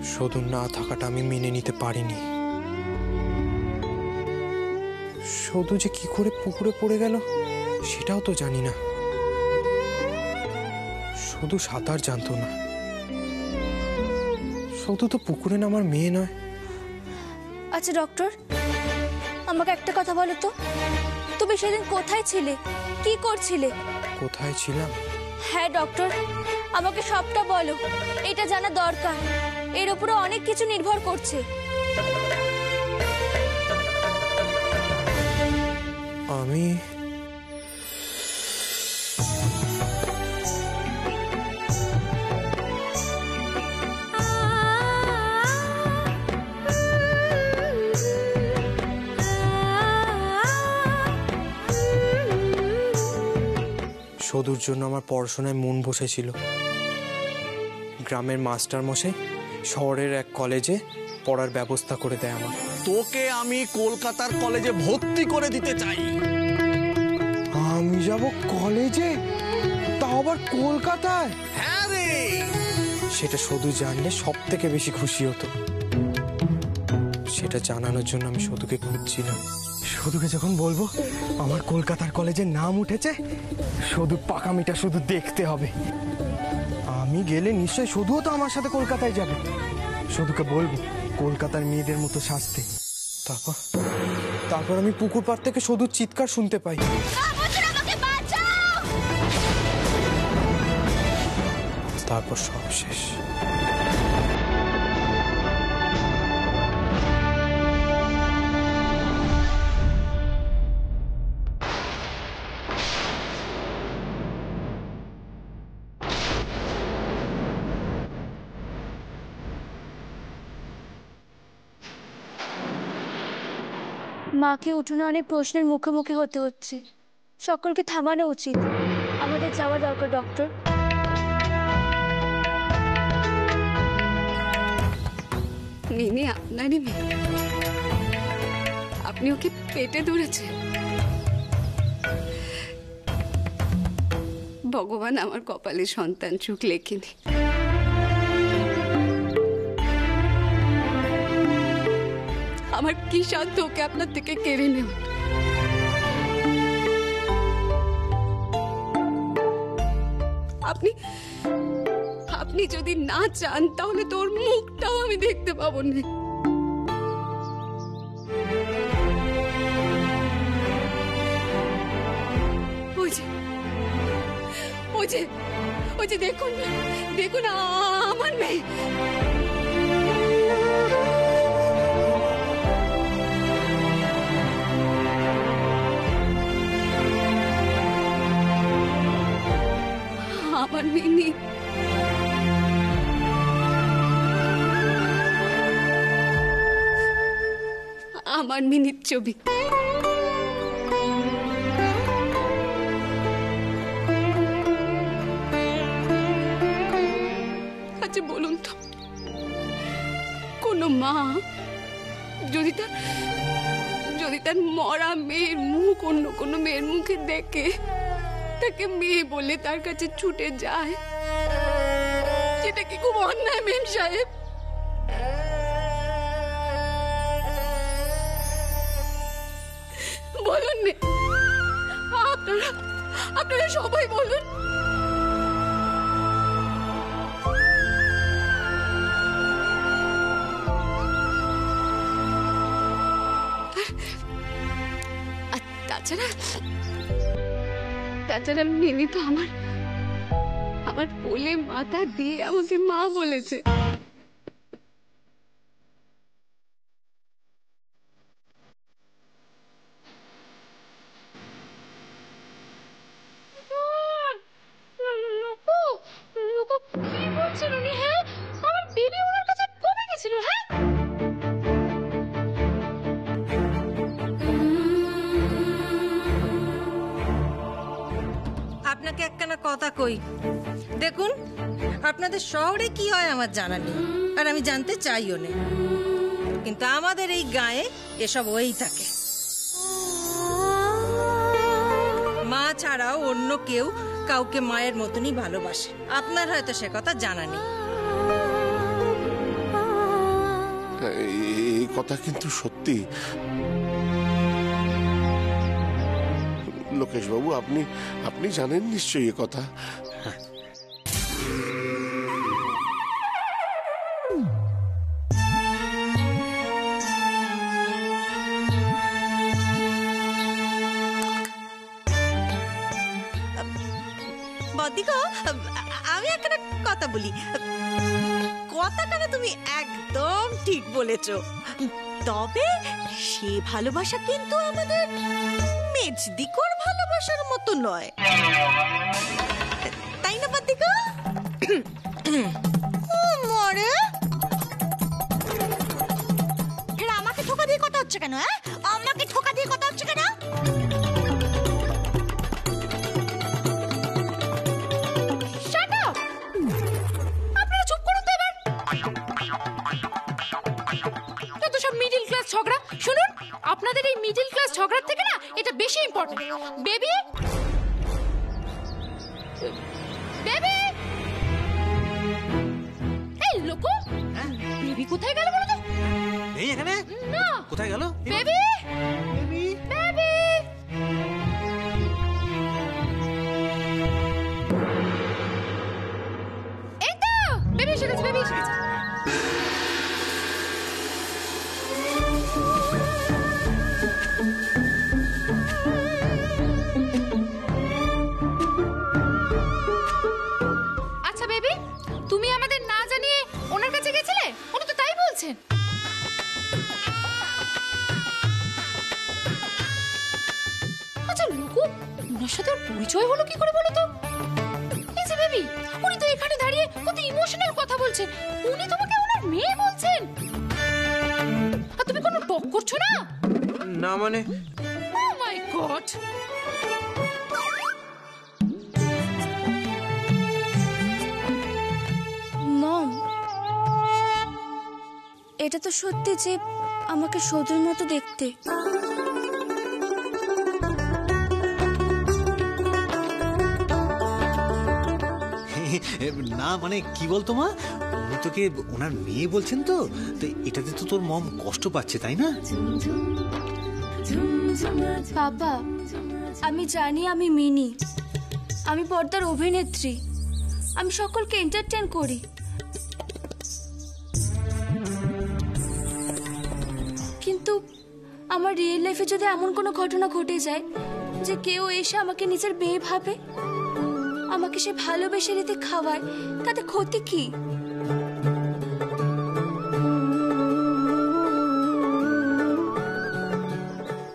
সদুর না থাকাটা আমি মেনে নিতে পারিনি। সদু যে কি করে পুকুরে পড়ে গেল সেটাও তো জানি না। সদু সাঁতার জানতো না। সদু তো পুকুরে নামার মেয়ে নয়। আচ্ছা ডক্টর, আমাকে একটা কথা বলো তো, তুমি সেদিন কোথায় ছিলে, কি করছিলে? কোথায় ছিলাম? হ্যাঁ ডক্টর, আমাকে সবটা বলো, এটা জানা দরকার। এর উপরে অনেক কিছু নির্ভর করছে। আমি সদুর জন্য আমার পড়াশোনায় মন বসেছিল। গ্রামের মাস্টার মশাই শহরের এক কলেজে পড়ার ব্যবস্থা করে দেয় আমার। তোকে আমি কলকাতার কলেজে ভর্তি করে দিতে চাই। আমি যাব কলেজে, তাও আবার কলকাতায়? হ্যাঁ রে। সেটা সদু জানলে সব থেকে বেশি খুশি হতো। সেটা জানানোর জন্য আমি সদুকে খুঁজছিলাম। সদুকে যখন বলবো আমার কলকাতার কলেজের নাম উঠেছে, সদু পাকামিটা শুধু দেখতে হবে। আমি গেলে নিশ্চয়ই সদুও তো আমার সাথে কলকাতায় যাবে। সদুকে বলবো কলকাতার মেয়েদের মতো সাজতে। তারপর আমি পুকুর পাড় থেকে সদুর চিৎকার শুনতে পাই। তারপর সব শেষ। মাকে উঠোনে অনেক প্রশ্নের মুখোমুখি হতে হচ্ছে। সকলকে থামানো উচিত। আমাদের যাওয়া দরকার ডক্টর। মিনি আপনারই মেয়ে, আপনি ওকে পেটে ধরেছেন। ভগবান আমার কপালে সন্তান সুখ লেখেনি। আমার কি সাধ্য ওকে আপনার থেকে কেড়ে নেওয়া। আপনি আপনি যদি না চান তাহলে তোর মুখটাও আমি দেখতে পাবো না। ওই যে দেখুন দেখুন আমার মেয়ে। আমার মিনি আমার মিনির ছবি। আচ্ছা বলুন তো, কোন মা যদি তার মরা মেয়ের মুখ অন্য কোনো মেয়ের মুখে দেখে তাকে মেয়ে বলে তার কাছে ছুটে যায়, সেটা কি খুব অন্যায় মেম সাহেব? বলুন না, আপনারা সবাই বলুন। তাছাড়া মিনি তো আমার কোলে মাথা দিয়ে আমাকে মা বলেছে। আপনাকে একখানা কথা কই, দেখুন আপনাদের শহরে কি হয় আমার জানা নেই, আর আমি জানতে চাইও না, কিন্তু আমাদের এই গায়ে এসব হয়েই থাকে। মা ছাড়াও অন্য কেউ কাউকে মায়ের মতনই ভালোবাসে। আপনার হয়তো সে কথা জানা নেই। কথা কিন্তু সত্যি। লোকেশ বাবু, আপনি জানেন নিশ্চয়ই এ কথা। বদিগো, আমি একটা কথা বলি। কথাটা তুমি একদম ঠিক বলেছো, তবে সে ভালোবাসা কিন্তু আমাদের মেজদিকর ভালোবাসার মতো নয়, তাই না বদিগো? মরে আমাকে ঠোকা দিয়ে কথা হচ্ছে কেন? আমাকে ঠোকা দিয়ে কথা হচ্ছে কেন? ঝগড়া শুনুন, আপনাদের এই মিডল ক্লাস ঝগড়ার থেকে না এটা বেশি ইম্পর্টেন্ট। বেবি, বেবি, এই লোকো, বেবি কোথায় গেল বলো তো? এই এখানে না, কোথায় গেল বেবি? বেবি, বেবি, এই তো বেবি এসে গেছে, বেবি এসে গেছে। আচ্ছা বেবি, তুমি আমাদের না জানিয়ে ওনার কাছে গেছিলে? উনি তো তাই বলছেন। আচ্ছা লুকু, ওনার সাথে ওর পরিচয় হলো কি করে বলো তো? এই যে বেবি, উনি তো এখানে দাঁড়িয়ে কত ইমোশনাল কথা বলছেন, উনি তোমাকে ওনার মেয়ে বলছেন, আর তুমি কোনো টক করছো না? না মানে ও মাই গড! মম, এটা তো সত্যি যে আমাকে সদুর মতো দেখতে। না মানে কি বলতো মা, উনি তোকে ওনার মেয়ে বলছেন তো, তো এটাতে তো তোর মম কষ্ট পাচ্ছে, তাই না? বাবা, আমি জানি আমি মিনি, আমি পর্দার অভিনেত্রী, আমি সকলকে এন্টারটেইন করি, কিন্তু আমার রিয়েল লাইফে যদি এমন কোনো ঘটনা ঘটে যায় যে কেউ এসে আমাকে নিজের মেয়ে ভাবে, আমাকে সে ভালোবেসে রেতে খাওয়ায়, তাতে ক্ষতি কি?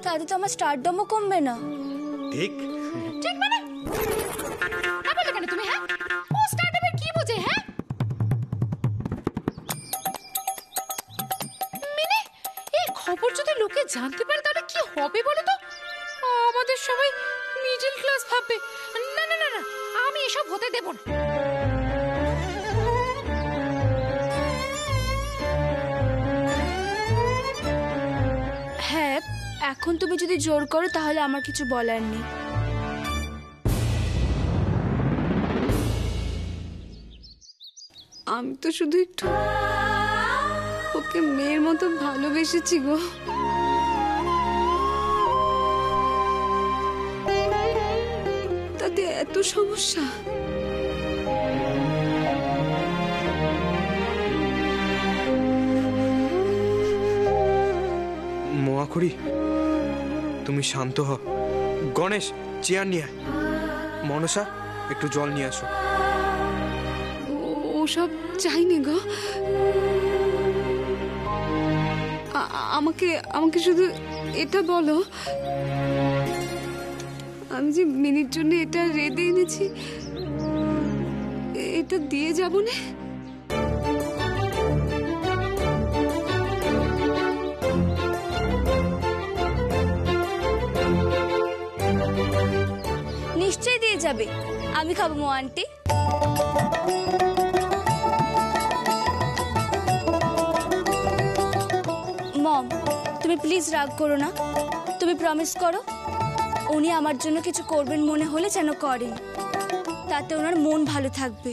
তাতে তো আমার স্টারডমও কমবে না। ঠিক ঠিক মানে না বলে কেন তুমি? হ্যাঁ, ও স্টার্টআপের কি বোঝে? হ্যাঁ মিনি, এই খবর যদি লোকে জানতে পারে তাহলে কি হবে বলো তো? আমাদের সবাই মিডল ক্লাস ভাববে। না না না না, আমি এসব হতে দেব না। হ্যাঁ, এখন তুমি যদি জোর করো তাহলে আমার কিছু বলার নেই। আমি তো শুধু একটু ওকে মেয়ের মতো ভালোবেসেছি গো। তাতে এত সমস্যা? মহাখুড়ি, তুমি শান্ত হও। গণেশ, চেয়ার নিয়ে আয়। মনসা, একটু জল নিয়ে আসো। ওসব চাইনি গো। আমাকে আমাকে শুধু এটা বলো, আমি যে মিনির জন্য এটা রেঁধে এনেছি, এটা দিয়ে যাব না? নিশ্চয়ই দিয়ে যাবে। আমি খাবো মো আন্টি। মম, তুমি প্লিজ রাগ করো না। তুমি প্রমিস করো উনি আমার জন্য কিছু করবেন মনে হলে যেন করেন, তাতে ওনার মন ভালো থাকবে।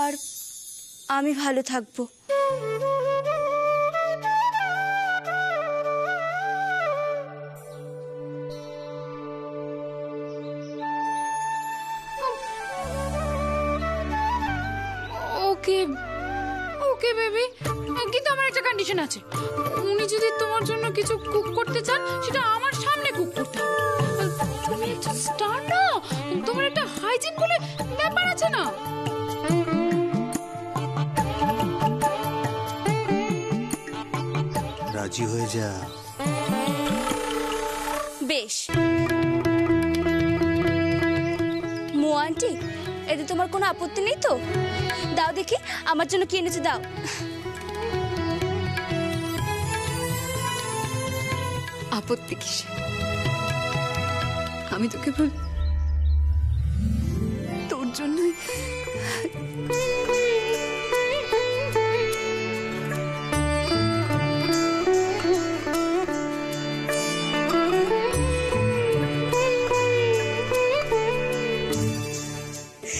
আর আমি ভালো থাকবো। ওকে ওকে বেবি, কিন্তু আমার একটা কন্ডিশন আছে। উনি যদি তোমার জন্য কিছু কুক করতে চান, সেটা আমার সামনে কুক করতে হবে। তুমি একটা স্টার না, তোমার একটা হাইজিন বলে ব্যাপার আছে না। রাজি হয়ে যা। বেশ মো আন্টি, এতে তোমার কোনো আপত্তি নেই তো? দাও দেখি আমার জন্য কি এনেছে, দাও। আপত্তি কিসে? আমি তো কেবল তোর জন্যই।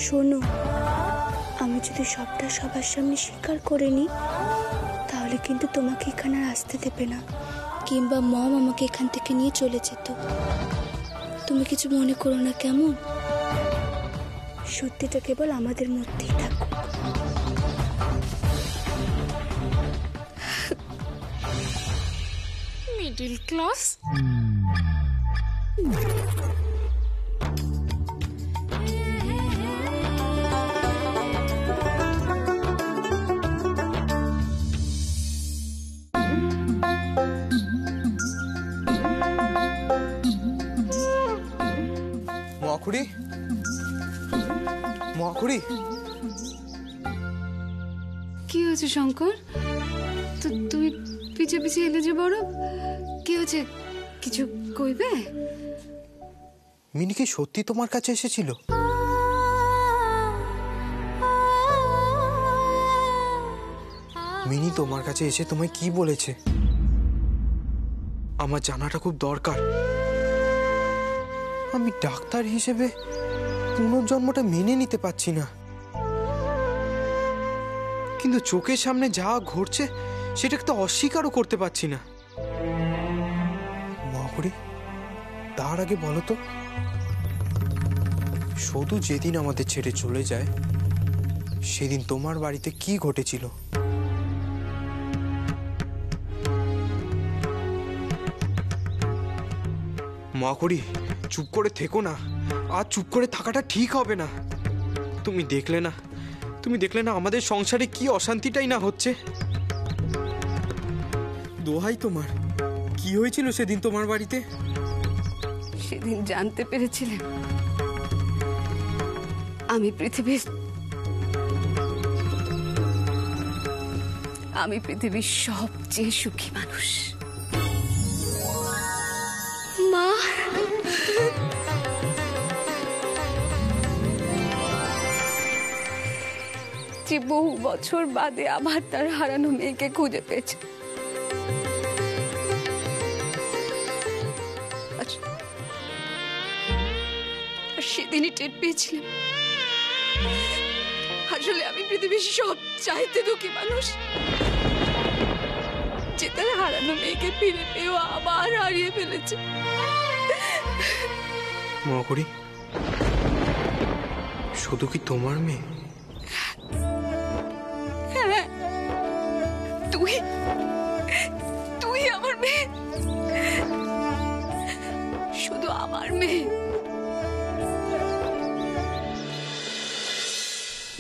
শোনো, আমি যদি সবটা সবার সামনে স্বীকার করে নিই, তাহলে কিন্তু তোমাকে এখানে আর আসতে দেবে না, কিংবা মম আমাকে এখান থেকে নিয়ে চলে যেত। তুমি কিছু মনে করো না, কেমন? সত্যিটা কেবল আমাদের মধ্যেই থাকুক। Middle class. মহাখুড়ি, মহাখুড়ি, কি হয়েছে শঙ্কর? তো তুমি পিছে পিছে এলে যে বড়, কি হয়েছে? কিছু কইবে? মিনি কি সত্যি তোমার কাছে এসেছিল? মিনি তোমার কাছে এসে তোমায় কি বলেছে? আমার জানাটা খুব দরকার। আমি ডাক্তার হিসেবে পুনর্জন্মটা মেনে নিতে পারছি না, কিন্তু চোখের সামনে যা ঘটছে সেটাকে তো অস্বীকারও করতে পারছি না। মহাপুরি, তার আগে বলো তো, শুধু যেদিন আমাদের ছেড়ে চলে যায় সেদিন তোমার বাড়িতে কি ঘটেছিল? মহাকুড়ি, চুপ করে থেকো না, আর চুপ করে থাকাটা ঠিক হবে না। তুমি দেখলে না আমাদের সংসারে কি অশান্তিটাই না হচ্ছে। দোহাই তোমার, কি হয়েছিল সেদিন তোমার বাড়িতে? সেদিন জানতে পেরেছিলাম আমি পৃথিবীর সবচেয়ে সুখী মানুষ। মা, যে বহু বছর বাদে আবার তার হারানো মেয়েকে খুঁজে পেয়েছে। সেদিনই টের পেয়েছিলাম আসলে আমি পৃথিবীর সব চাইতে দুঃখী মানুষ, যে তার হারানো মেয়েকে ফিরে পেয়েও আবার হারিয়ে ফেলেছে। মহাকুড়ি, শুধু কি তোমার মেয়ে? হ্যাঁ, তুই আমার মেয়ে, শুধু আমার মেয়ে।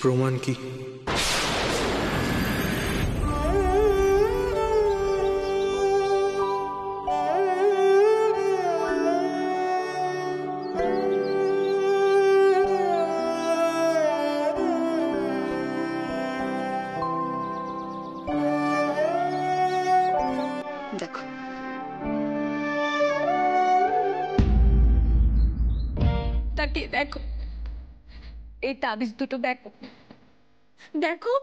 প্রমাণ কি? দেখো, তাকিয়ে দেখো, এই তাবিজ দুটো দেখো, দেখো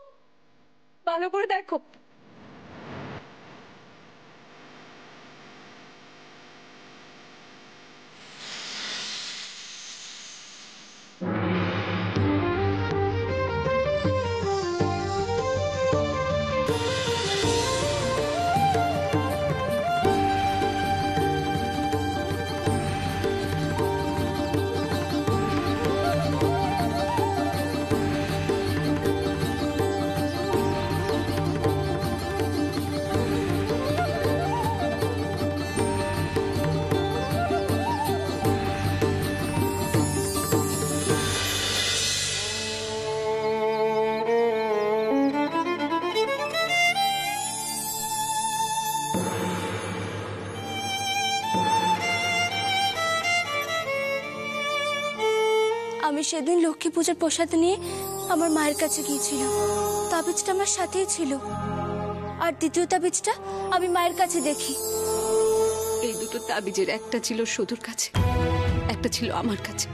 ভালো করে দেখো। আমি সেদিন লক্ষ্মী পূজার প্রসাদ নিয়ে আমার মায়ের কাছে গিয়েছিলাম। তাবিজটা আমার সাথেই ছিল, আর দ্বিতীয় তাবিজটা আমি মায়ের কাছে দেখি। এই দুটো তাবিজের একটা ছিল শুধুর কাছে, একটা ছিল আমার কাছে।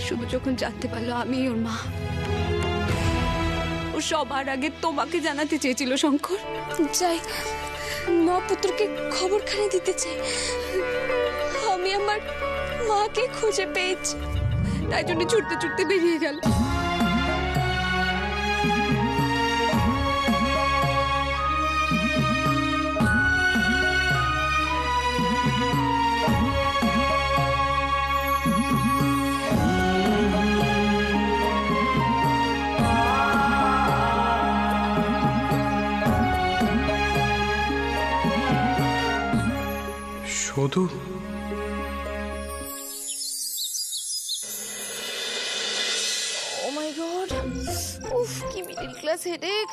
শুধু যখন জানতে পারলো আমি ওর মা, ও সবার আগে তোমাকে জানাতে চেয়েছিল শঙ্কর। যাই, মা পুত্রকে খবরখানি দিতে চাই। আমি আমার মাকে খুঁজে পেয়েছি। তাই জন্য ছুটতে ছুটতে বেরিয়ে গেল। শুধু ও মাই গড, উফ কি মিডল ক্লাস হেডেক।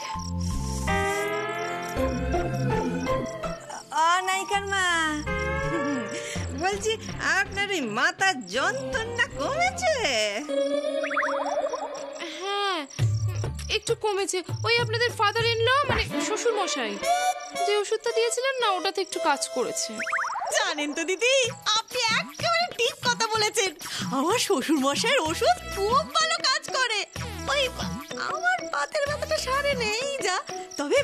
নায়িকার মা, বলছি আপনার এই মাথার যন্ত্রণা কমেছে? হ্যাঁ একটু কমেছে। ওই আপনাদের ফাদার ইন ল মানে শ্বশুর মশাই যে ওষুধটা দিয়েছিলেন না, ওটাতে একটু কাজ করেছে। জানেন তো দিদি, আপনি একেবারে ঠিক কথা বলেছেন। আমার শ্বশুর মশাইয়ের ওষুধ খুব ভালো কাজ করে। ওই আমার পাতের ব্যথাটা সারে নেই যা, তবে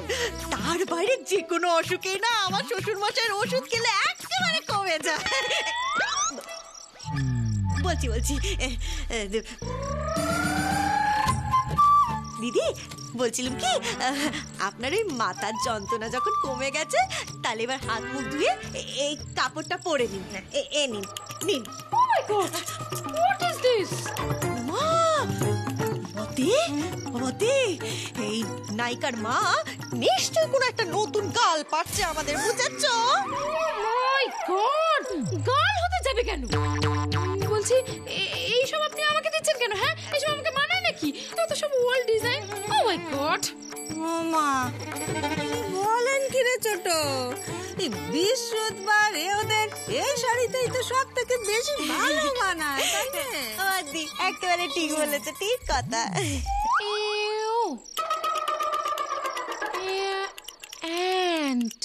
তার বাইরে যে কোনো অসুখে না আমার শ্বশুর মশাইয়ের ওষুধ খেলে একেবারে কমে যায়। বলছি দিদি, বলছিলাম কি, আপনার ওই মাথার যন্ত্রণা যখন কমে গেছে, তাহলে এবার হাত মুখ ধুয়ে এই কাপড়টা পরে নিন। নিন নিন। ও মাই গড, হোয়াট ইজ দিস? মা, মতে এই নায়িকার মা নিশ্চয় কোনো একটা নতুন গাল পাচ্ছে আমাদের, বুঝেছ? মাই গড, গাল হতে যাবে কেন? বলছি এইসব আপনি আমাকে দিচ্ছেন কেন? হ্যাঁ, এইসব আমাকে মানায় নাকি? তো সব ওল্ড ডিজাইন। ও মাই গড। ও মা, বলেন কি রে ছোট? এই বৃহস্পতিবার ওদের এই শাড়িতেই তো সব থেকে বেশি ভালো মানায়, তাই না? আমার দি একেবারে ঠিক বলেছে, ঠিক কথা। অ্যান্ট,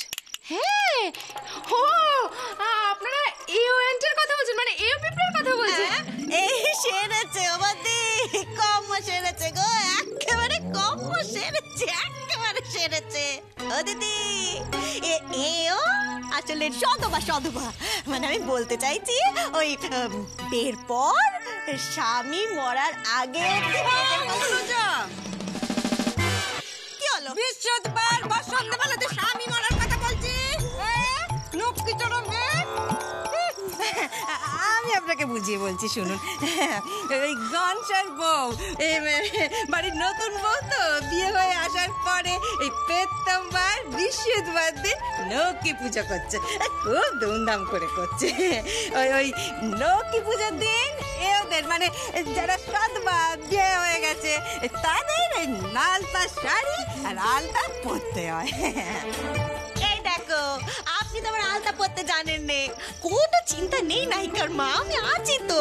হ্যাঁ, ও আপনারা এও অ্যান্টের কথা বলছেন, মানে এও পিঁপড়ের কথা বলছেন? এই সেরেছে আমার দি, কম সেরেছে গো, একেবারে কম সেরেছে, একেবারে সেরেছে। ও দিদি, এও আসলে সধবা, মানে আমি বলতে চাইছি ওই বিয়ের পর স্বামী মরার আগে। কি হলো? বৃহস্পতিবার বা সন্ধ্যাবেলাতে স্বামী মরার কথা বলছিস? লক্ষ্মী চরণ, আমি আপনাকে বুঝিয়ে বলছি, শুনুন। এই গনসার বউ, বাড়ির নতুন বউ তো, বিয়ে হয়ে আসার পরে এই প্রথমবার বৃহস্পতিবার দিন লক্ষ্মী পুজো করছে, খুব ধুমধাম করে করছে। ওই লক্ষ্মী পুজোর দিন ওদের মানে যারা সদবা বিয়ে হয়ে গেছে তাদের এই লালটা শাড়ি আর আলতা পরতে হয়। এই দেখো, আপনি তো আমার আলতা পরতে জানেন নে, কোনো চিন্তা নেই নায়িকার মা, আমি আছি তো।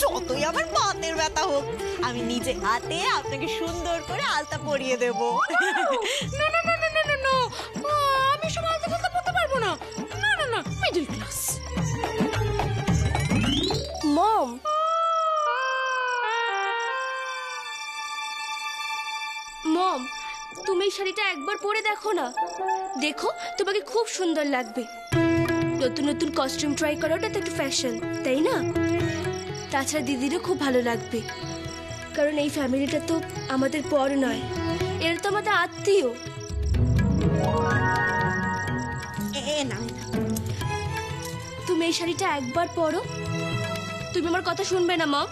যতই আমার পাতের ব্যথা হোক, আমি নিজে হাতে আপনাকে সুন্দর করে আলতা পরিয়ে দেব। না না না না না না না, আমি সব আলতা ফালতা পরতে পারবো না। না না না, মিডল ক্লাস। মম, মম, তুমি এই শাড়িটা একবার পরে দেখো না, দেখো তোমাকে খুব সুন্দর লাগবে। নতুন নতুন কস্টিউম ট্রাই করাটা তো একটা ফ্যাশন, তাই না? তাছাড়া দিদিরও খুব ভালো লাগবে, কারণ এই ফ্যামিলিটা তো আমাদের পর নয়, এরা তো আমাদের আত্মীয়। তুমি এই শাড়িটা একবার পরো, তুমি আমার কথা শুনবে না মম?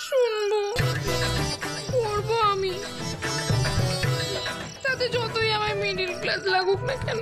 শুনবো, করবো আমি, তাতে যতই আমার মিডল ক্লাস লাগুক না কেন।